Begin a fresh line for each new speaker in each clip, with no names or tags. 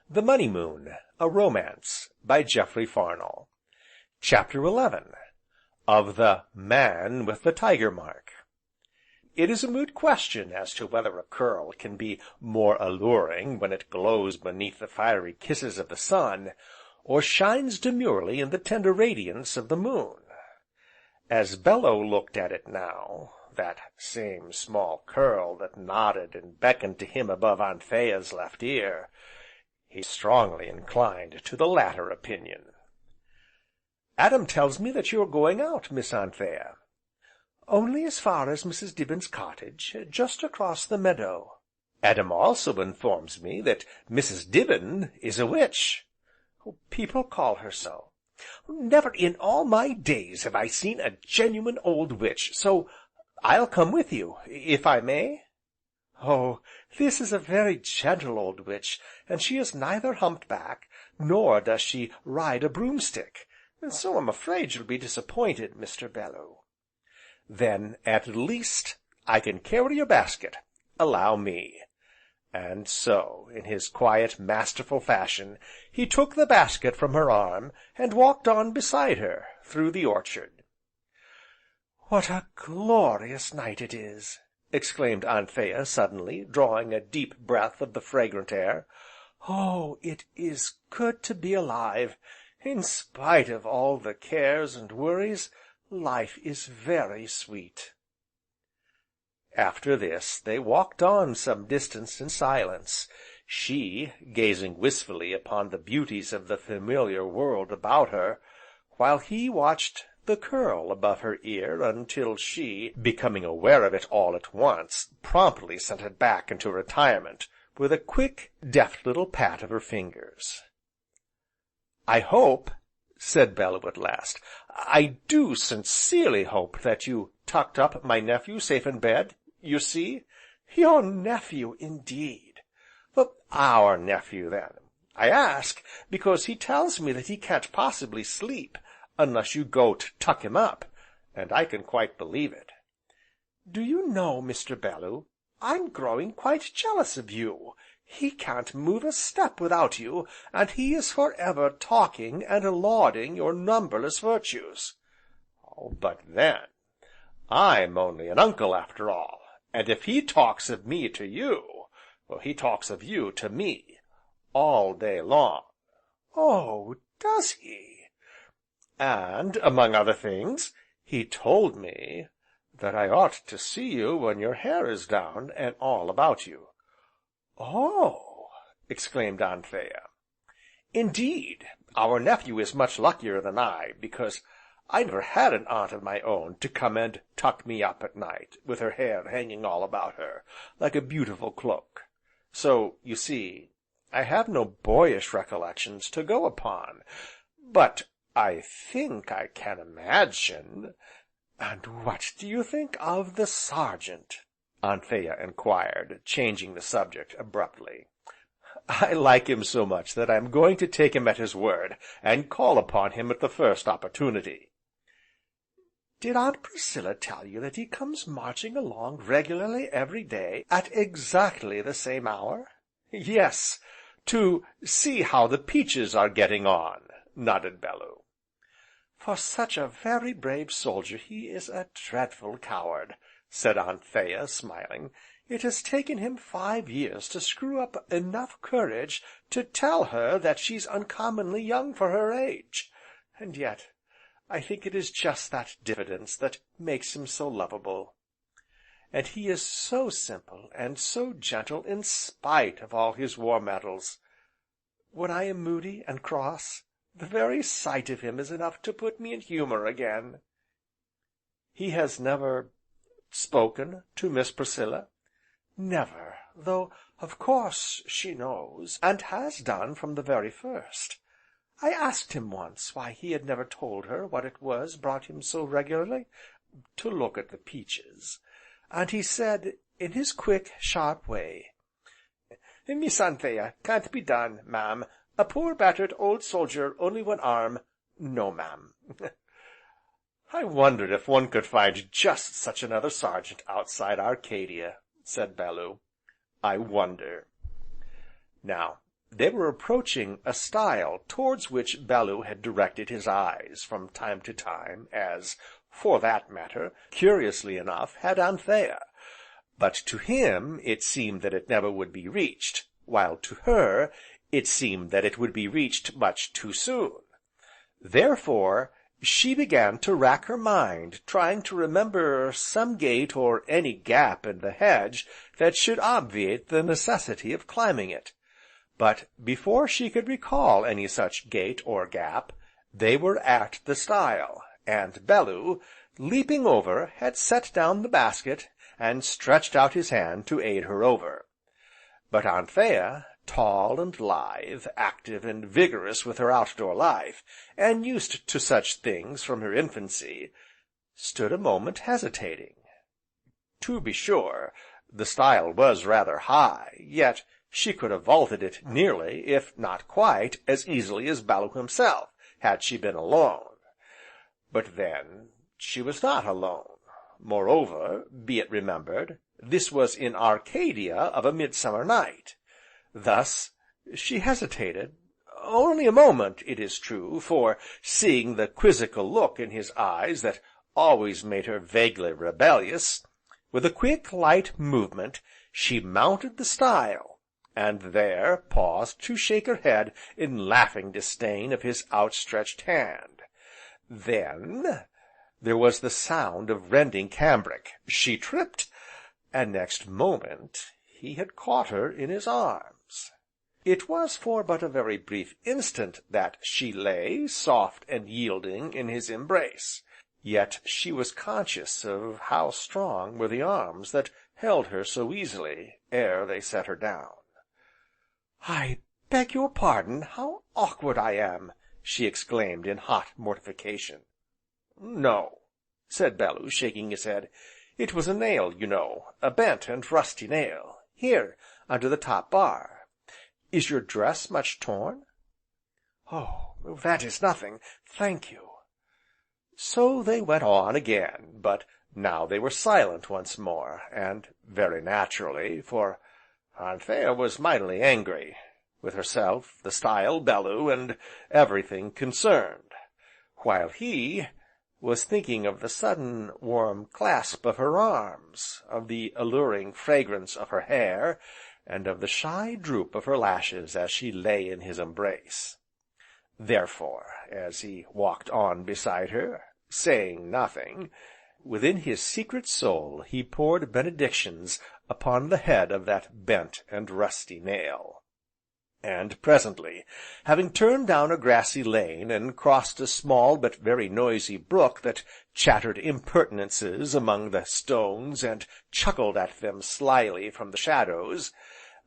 The Money Moon, a Romance, by Jeffery Farnol. Chapter 11. Of the Man with the Tiger Mark. It is a moot question as to whether a curl can be more alluring when it glows beneath the fiery kisses of the sun, or shines demurely in the tender radiance of the moon. As Bellew looked at it now, that same small curl that nodded and beckoned to him above Anthea's left ear, he strongly inclined to the latter opinion. "Adam tells me that you are going out, Miss Anthea." "Only as far as Mrs. Dibbin's cottage, just across the meadow." "Adam also informs me that Mrs. Dibbin is a witch." "People call her so." "Never in all my days have I seen a genuine old witch, so I'll come with you, if I may?" "Oh, this is a very gentle old witch, and she is neither humped-back, nor does she ride a broomstick, so I'm afraid you'll be disappointed, Mr. Bellew." "Then, at least, I can carry your basket. Allow me." And so, in his quiet, masterful fashion, he took the basket from her arm, and walked on beside her, through the orchard. "What a glorious night it is!" exclaimed Anthea suddenly, drawing a deep breath of the fragrant air. "Oh, it is good to be alive! In spite of all the cares and worries, life is very sweet." After this, they walked on some distance in silence, she gazing wistfully upon the beauties of the familiar world about her, while he watched the curl above her ear until she, becoming aware of it all at once, promptly sent it back into retirement, with a quick, deft little pat of her fingers. "I hope," said Bellew at last, "I do sincerely hope that you tucked up my nephew safe in bed, you see." "Your nephew, indeed!" "Our nephew, then. I ask, because he tells me that he can't possibly sleep unless you go to tuck him up, and I can quite believe it." "Do you know, Mr. Bellew, I'm growing quite jealous of you. He can't move a step without you, and he is forever talking and lauding your numberless virtues." "But then, I'm only an uncle after all, and if he talks of me to you, he talks of you to me, all day long." "Oh, does he?" "And, among other things, he told me that I ought to see you when your hair is down, and all about you." "Oh!" exclaimed Anthea. "Indeed, our nephew is much luckier than I, because I never had an aunt of my own to come and tuck me up at night, with her hair hanging all about her, like a beautiful cloak. So, you see, I have no boyish recollections to go upon, but I think I can imagine—" "And what do you think of the Sergeant?" Anthea enquired, changing the subject abruptly. "I like him so much that I'm going to take him at his word, and call upon him at the first opportunity." "Did Aunt Priscilla tell you that he comes marching along regularly every day, at exactly the same hour?" "Yes, to see how the peaches are getting on," nodded Bellew. "For such a very brave soldier he is a dreadful coward," said Anthea, smiling. "It has taken him 5 years to screw up enough courage to tell her that she's uncommonly young for her age, and yet I think it is just that diffidence that makes him so lovable. And he is so simple, and so gentle in spite of all his war medals. When I am moody, and cross, the very sight of him is enough to put me in humour again." "He has never spoken to Miss Priscilla?" "Never, though, of course, she knows, and has done from the very first. I asked him once why he had never told her what it was brought him so regularly to look at the peaches, and he said, in his quick, sharp way, 'Miss Anthea, can't be done, ma'am. A poor battered old soldier, only one arm, no, ma'am.'" "I wonder if one could find just such another Sergeant outside Arcadia," said Bellew. "I wonder." Now, They were approaching a stile towards which Bellew had directed his eyes from time to time, as, for that matter, curiously enough, had Anthea, but to him it seemed that it never would be reached, while to her it seemed that it would be reached much too soon. Therefore, she began to rack her mind, trying to remember some gate or any gap in the hedge that should obviate the necessity of climbing it. But, before she could recall any such gate or gap, they were at the stile, and Bellew, leaping over, had set down the basket, and stretched out his hand to aid her over. But Anthea, tall and lithe, active and vigorous with her outdoor life, and used to such things from her infancy, stood a moment hesitating. To be sure, the stile was rather high, yet she could have vaulted it nearly, if not quite, as easily as Bellew himself, had she been alone. But then, she was not alone. Moreover, be it remembered, this was in Arcadia of a midsummer night. Thus, she hesitated, only a moment, it is true, for, seeing the quizzical look in his eyes that always made her vaguely rebellious, with a quick, light movement, she mounted the stile, and there paused to shake her head in laughing disdain of his outstretched hand. Then there was the sound of rending cambric, she tripped, and next moment he had caught her in his arms. It was for but a very brief instant that she lay, soft and yielding, in his embrace, yet she was conscious of how strong were the arms that held her so easily, ere they set her down. "I beg your pardon, how awkward I am!" she exclaimed in hot mortification. "No," said Bellew, shaking his head, "it was a nail, you know, a bent and rusty nail, here, under the top bar. Is your dress much torn?" "Oh, that is nothing, thank you." So they went on again, but now they were silent once more, and very naturally, for Anthea was mightily angry, with herself, the stile, Bellew, and everything concerned, while he was thinking of the sudden, warm clasp of her arms, of the alluring fragrance of her hair, and of the shy droop of her lashes as she lay in his embrace. Therefore, as he walked on beside her, saying nothing, within his secret soul he poured benedictions upon the head of that bent and rusty nail. And presently, having turned down a grassy lane, and crossed a small but very noisy brook that chattered impertinences among the stones and chuckled at them slyly from the shadows,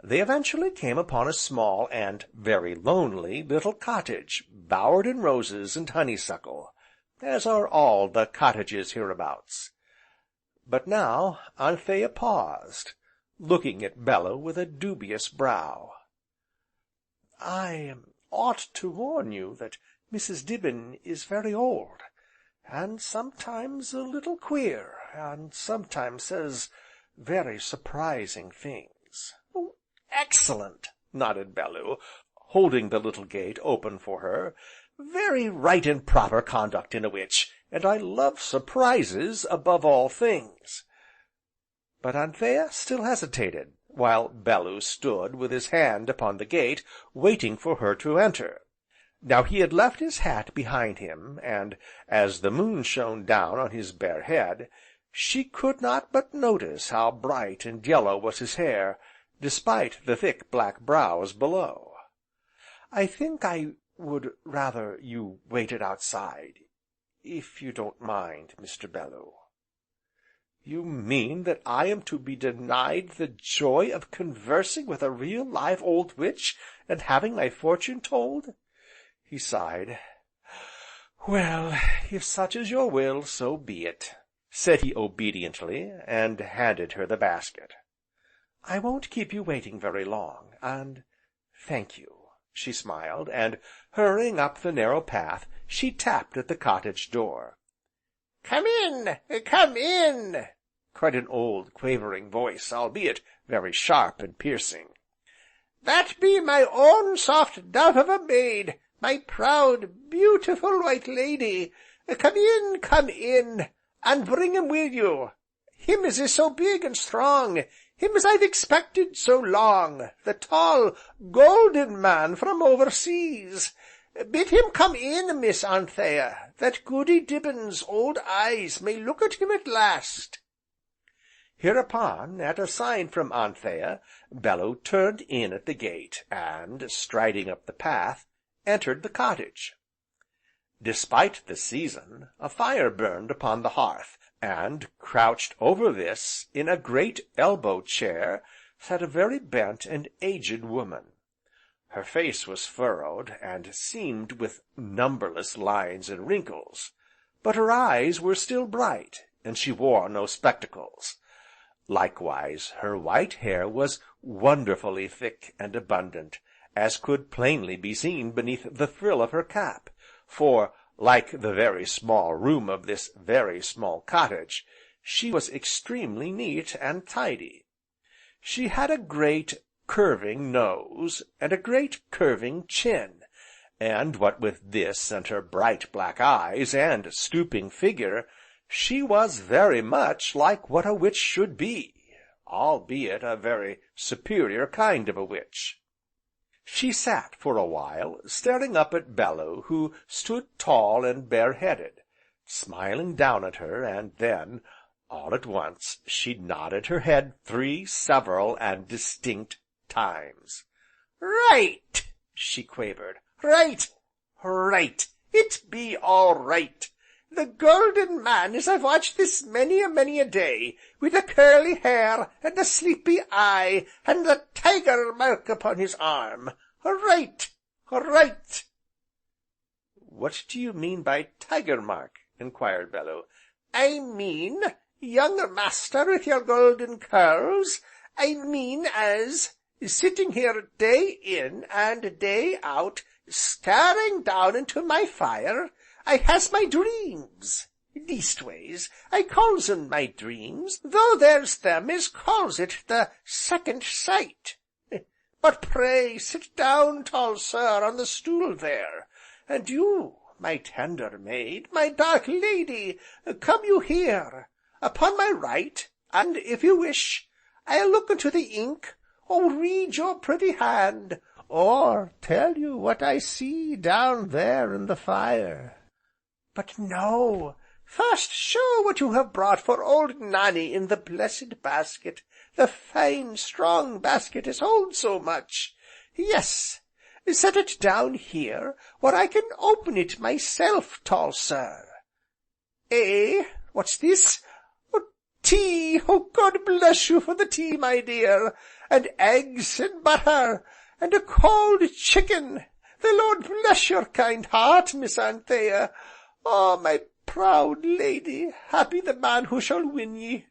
they eventually came upon a small and very lonely little cottage, bowered in roses and honeysuckle, as are all the cottages hereabouts. But now Anthea paused, looking at Bellew with a dubious brow. "I ought to warn you that Mrs. Dibbin is very old, and sometimes a little queer, and sometimes says very surprising things." "Excellent!" nodded Bellew, holding the little gate open for her. "Very right and proper conduct in a witch, and I love surprises above all things." But Anthea still hesitated, while Bellew stood with his hand upon the gate, waiting for her to enter. Now he had left his hat behind him, and, as the moon shone down on his bare head, she could not but notice how bright and yellow was his hair, despite the thick black brows below. "I think I would rather you waited outside, if you don't mind, Mr. Bellew." "You mean that I am to be denied the joy of conversing with a real live old witch, and having my fortune told?" He sighed. "Well, if such is your will, so be it," said he obediently, and handed her the basket. "I won't keep you waiting very long, and thank you," she smiled, and, hurrying up the narrow path, she tapped at the cottage door. "Come in! Come in!" cried an old, quavering voice, albeit very sharp and piercing.
"That be my own soft dove of a maid, my proud, beautiful white lady. Come in, and bring him with you. Him as is so big and strong, him as I've expected so long, the tall, golden man from overseas. Bid him come in, Miss Anthea, that Goody Dibbin's old eyes may look at him at last."
Hereupon, at a sign from Anthea, Bellew turned in at the gate, and, striding up the path, entered the cottage. Despite the season, a fire burned upon the hearth, and, crouched over this, in a great elbow chair, sat a very bent and aged woman. Her face was furrowed, and seamed with numberless lines and wrinkles, but her eyes were still bright, and she wore no spectacles. Likewise, her white hair was wonderfully thick and abundant, as could plainly be seen beneath the frill of her cap, for, like the very small room of this very small cottage, she was extremely neat and tidy. She had a great, curving nose, and a great curving chin, and what with this and her bright black eyes, and stooping figure, she was very much like what a witch should be, albeit a very superior kind of a witch. She sat for a while, staring up at Bellew, who stood tall and bareheaded, smiling down at her, and then, all at once, she nodded her head 3 several and distinct times.
"Right!" she quavered. "Right! Right! It be all right! The golden man as I've watched this many a day, with the curly hair, and the sleepy eye, and the tiger mark upon his arm. Right! Right!"
"What do you mean by tiger mark?" inquired Bellew.
"I mean, young master with your golden curls, I mean as, sitting here day in and day out, staring down into my fire, I has my dreams. Leastways, I calls 'em my dreams, though there's them as calls it the second sight. But pray sit down, tall sir, on the stool there, and you, my tender maid, my dark lady, come you here, upon my right, and, if you wish, I'll look into the ink, or read your pretty hand, or tell you what I see down there in the fire. But no, first show what you have brought for old Nanny in the blessed basket, the fine, strong basket as holds so much. Yes, set it down here, where I can open it myself, tall sir. Eh, what's this? Oh, tea! Oh, God bless you for the tea, my dear, and eggs, and butter, and a cold chicken. The Lord bless your kind heart, Miss Anthea. Oh, my proud lady, happy the man who shall win ye,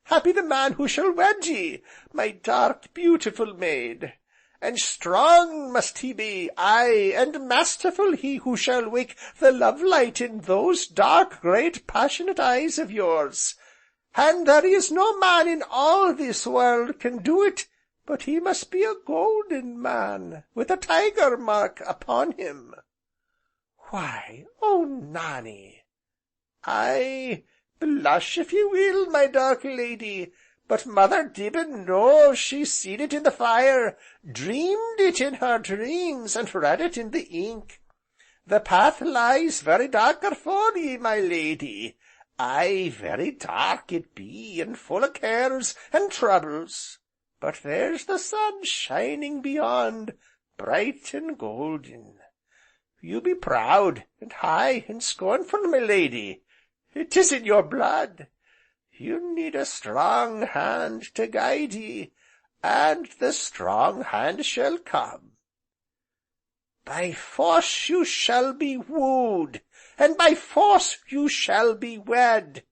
happy the man who shall wed ye, my dark, beautiful maid. And strong must he be, aye, and masterful he who shall wake the love light in those dark, great, passionate eyes of yours. And there is no man in all this world can do it, but he must be a golden man, with a tiger mark upon him. Why, oh, Nanny! Aye, blush if you will, my dark lady, but Mother Dibbin knows she's seen it in the fire, dreamed it in her dreams, and read it in the ink. The path lies very dark afore ye, my lady. Aye, very dark it be, and full o' cares and troubles. But there's the sun shining beyond, bright and golden. You be proud, and high, and scornful, my lady. 'Tis in your blood. You need a strong hand to guide ye, and the strong hand shall come. By force you shall be wooed, and by force you shall be wed,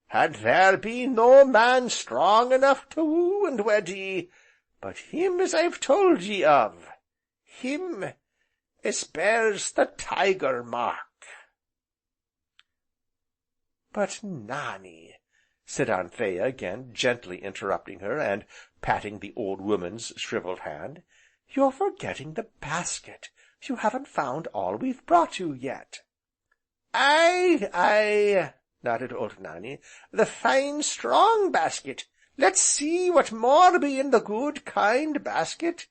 and there be no man strong enough to woo and wed ye, but him as I've told ye of, him as bears the tiger mark."
"But, Nanny," said Anthea again, gently interrupting her, and patting the old woman's shrivelled hand, "You're forgetting the basket. You haven't found all we've brought you yet."
"Aye, aye," nodded old Nanny, "the fine strong basket. Let's see what more be in the good, kind basket.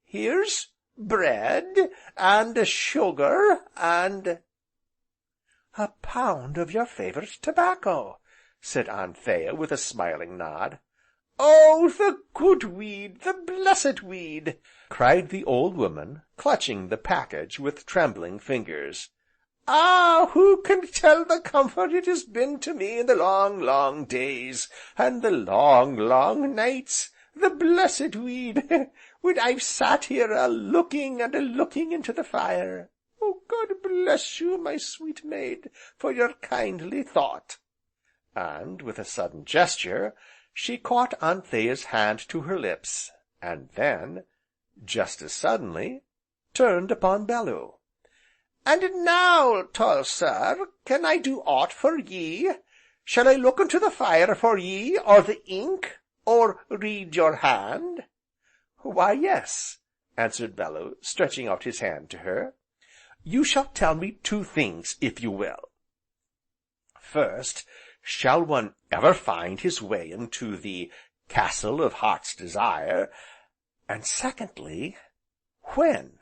Here's bread, and sugar, and—"
"A pound of your favourite tobacco," said Anthea with a smiling nod.
"Oh, the good weed, the blessed weed!"
cried the old woman, clutching the package with trembling fingers.
"Ah, who can tell the comfort it has been to me in the long, long days, and the long, long nights, the blessed weed, when I've sat here a-looking and a-looking into the fire. Oh, God bless you, my sweet maid, for your kindly thought."
And, with a sudden gesture, she caught Anthea's hand to her lips, and then, just as suddenly, turned upon Bellew.
"And now, tall sir, can I do aught for ye? Shall I look into the fire for ye, or the ink, or read your hand?"
"Why, yes," answered Bellew, stretching out his hand to her. "You shall tell me 2 things, if you will. First, shall one ever find his way into the Castle of Heart's Desire? And secondly, when?"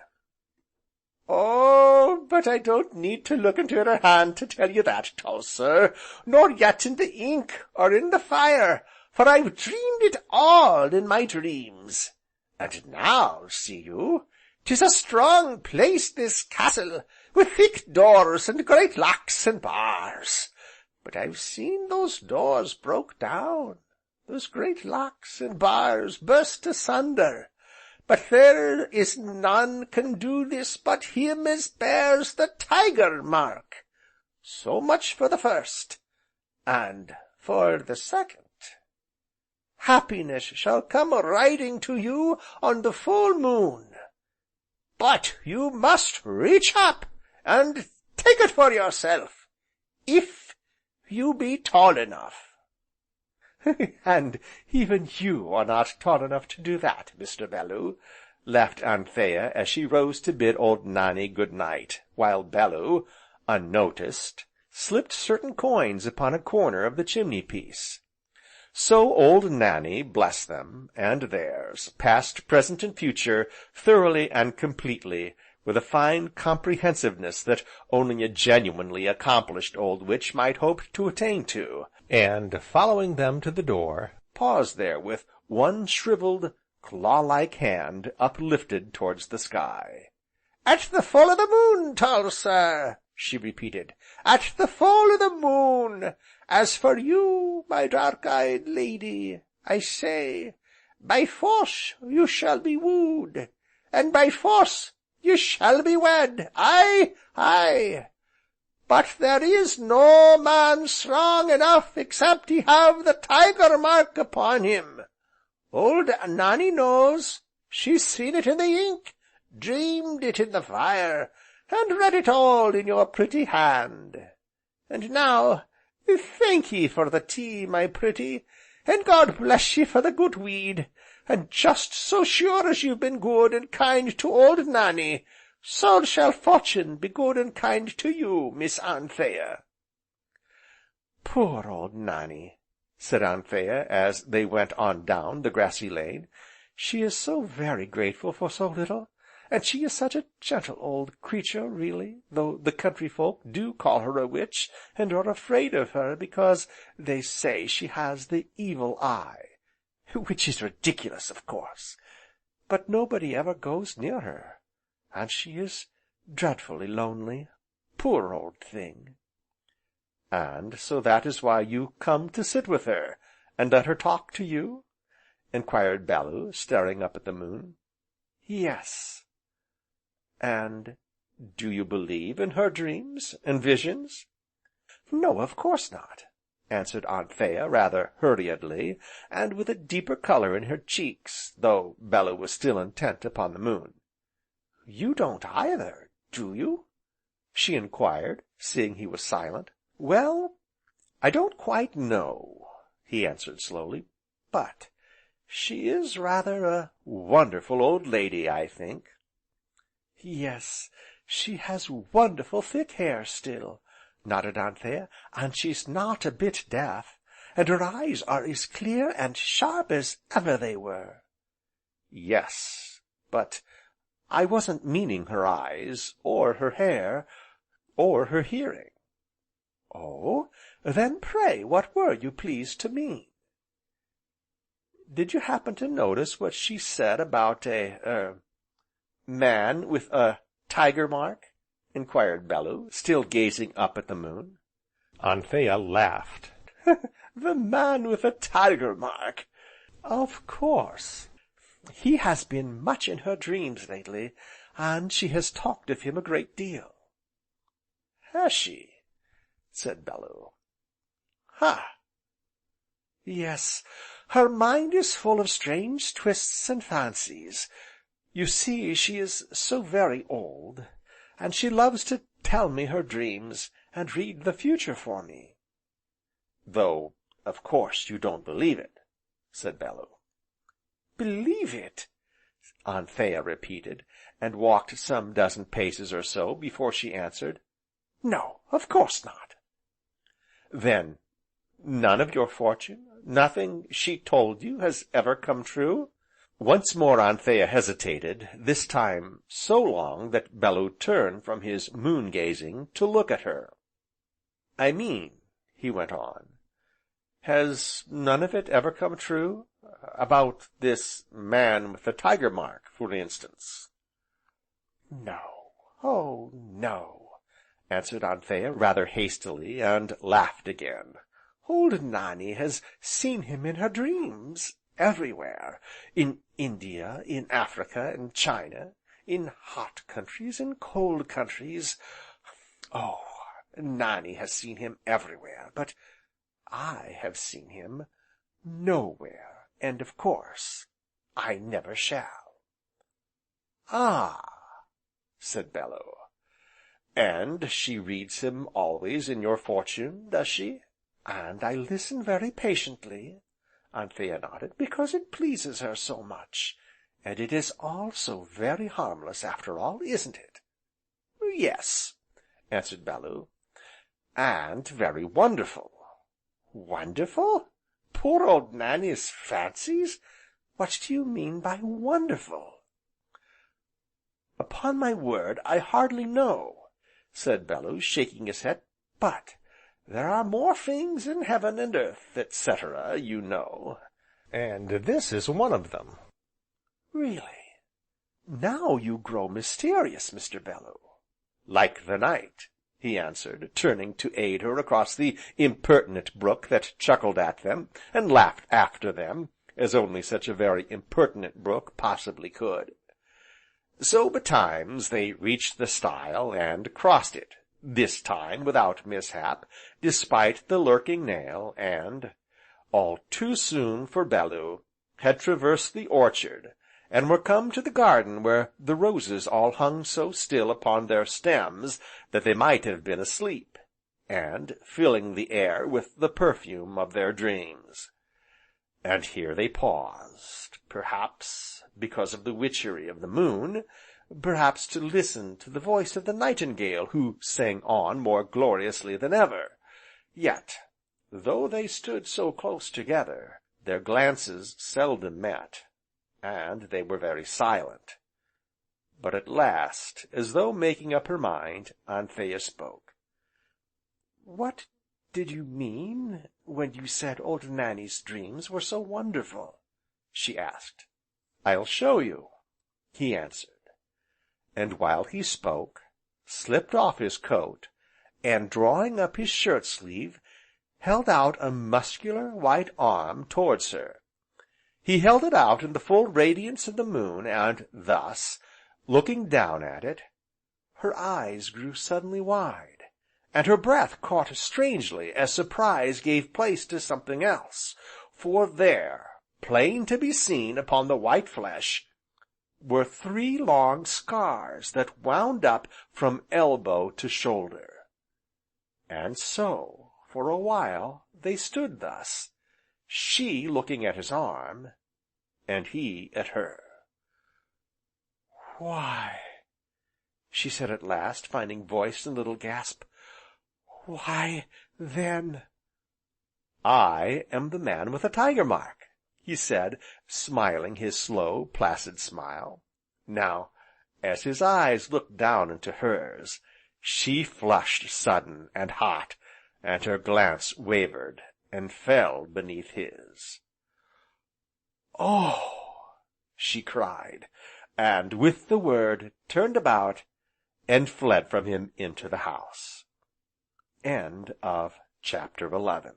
"Oh, but I don't need to look into your hand to tell you that, tall sir, nor yet in the ink, or in the fire, for I've dreamed it all in my dreams. And now, see you, 'tis a strong place, this castle, with thick doors, and great locks and bars. But I've seen those doors broke down, those great locks and bars burst asunder. But there is none can do this but him as bears the tiger mark. So much for the first, and for the second. Happiness shall come riding to you on the full moon, but you must reach up, and take it for yourself, if you be tall enough."
"And even you are not tall enough to do that, Mr. Bellew," laughed Anthea as she rose to bid old Nanny good night, while Bellew, unnoticed, slipped certain coins upon a corner of the chimney piece. So old Nanny blessed them, and theirs, past, present, and future, thoroughly and completely, with a fine comprehensiveness that only a genuinely accomplished old witch might hope to attain to, and, following them to the door, paused there with one shrivelled, claw-like hand uplifted towards the sky.
"At the full o' the moon, tall sir," she repeated, "at the full o' the moon. As for you, my dark-eyed lady, I say, by force you shall be wooed, and by force you shall be wed, aye, aye. But there is no man strong enough except he have the tiger mark upon him. Old Nanny knows, she's seen it in the ink, dreamed it in the fire, and read it all in your pretty hand. And now, thank ye for the tea, my pretty, and God bless ye for the good weed, and just so sure as you've been good and kind to old Nanny, so shall fortune be good and kind to you, Miss Anthea."
"Poor old Nanny!" said Anthea, as they went on down the grassy lane. "She is so very grateful for so little, and she is such a gentle old creature really, though the country folk do call her a witch, and are afraid of her because they say she has the evil eye, which is ridiculous, of course. But nobody ever goes near her, and she is dreadfully lonely, poor old thing." "And so that is why you come to sit with her, and let her talk to you?" enquired Bellew, staring up at the moon. "Yes." "And do you believe in her dreams, and visions?" "No, of course not," answered Anthea rather hurriedly, and with a deeper colour in her cheeks, though Bellew was still intent upon the moon. "You don't either, do you?" she enquired, seeing he was silent. "Well, I don't quite know," he answered slowly, "but She is rather a wonderful old lady, I think."
"Yes, she has wonderful thick hair still," nodded Anthea, "and she's not a bit deaf, and her eyes are as clear and sharp as ever they were."
"Yes, but I wasn't meaning her eyes, or her hair, or her hearing."
"Oh, then pray what were you pleased to mean?"
"Did you happen to notice what she said about a man with a tiger mark?" inquired Bellew, still gazing up at the moon. Anthea laughed.
"The man with a tiger mark! Of course. He has been much in her dreams lately, and she has talked of him a great deal."
"Has she?" said Bellew. "Ha!"
"Yes, her mind is full of strange twists and fancies. You see, she is so very old, and she loves to tell me her dreams, and read the future for me."
"Though, of course, you don't believe it," said Bellew.
"Believe it!"
Anthea repeated, and walked some dozen paces or so, before she answered,
"No, of course not."
"Then none of your fortune, nothing she told you, has ever come true?" Once more Anthea hesitated, this time so long that Bellew turned from his moon gazing to look at her. "I mean," he went on, "has none of it ever come true? About this man with the tiger mark, for instance?"
"No, oh no!"
answered Anthea rather hastily, and laughed again.
"Old Nannie has seen him in her dreams, everywhere, in India, in Africa, in China, in hot countries, in cold countries. Oh! Nannie has seen him everywhere, but I have seen him nowhere, and, of course, I never shall."
"Ah!" said Bellew. "And she reads him always in your fortune, does she?"
"And I listen very patiently," Anthea nodded, "because it pleases her so much, and it is all so very harmless after all, isn't it?"
"Yes," answered Bellew, "and very wonderful."
"Wonderful? Poor old Nannie's fancies? What do you mean by wonderful?"
"Upon my word, I hardly know," said Bellew, shaking his head, "but there are more things in heaven and earth, etc., you know, and this is one of them."
"Really? Now you grow mysterious, Mr. Bellew."
"Like the night," he answered, turning to aid her across the impertinent brook that chuckled at them, and laughed after them, as only such a very impertinent brook possibly could. So betimes they reached the stile, and crossed it, this time without mishap, despite the lurking nail, and, all too soon for Bellew, had traversed the orchard, and were come to the garden where the roses all hung so still upon their stems that they might have been asleep, and filling the air with the perfume of their dreams. And here they paused, perhaps because of the witchery of the moon, perhaps to listen to the voice of the nightingale, who sang on more gloriously than ever. Yet, though they stood so close together, their glances seldom met, and they were very silent. But at last, as though making up her mind, Anthea spoke.
"What did you mean when you said old Nannie's dreams were so wonderful?" she asked.
"I'll show you," he answered, and while he spoke, slipped off his coat, and drawing up his shirt sleeve, held out a muscular, white arm towards her. He held it out in the full radiance of the moon, and thus, looking down at it, her eyes grew suddenly wide, and her breath caught strangely as surprise gave place to something else, for there, plain to be seen upon the white flesh, were 3 long scars that wound up from elbow to shoulder. And so, for a while, they stood thus, she looking at his arm, and he at her.
"Why," she said at last, finding voice in a little gasp, "why, then—"
"I am the man with the tiger mark," he said, smiling his slow, placid smile. Now, as his eyes looked down into hers, she flushed sudden, and hot, and her glance wavered, and fell beneath his. "Oh!" she cried, and, with the word, turned about, and fled from him into the house. Chapter 11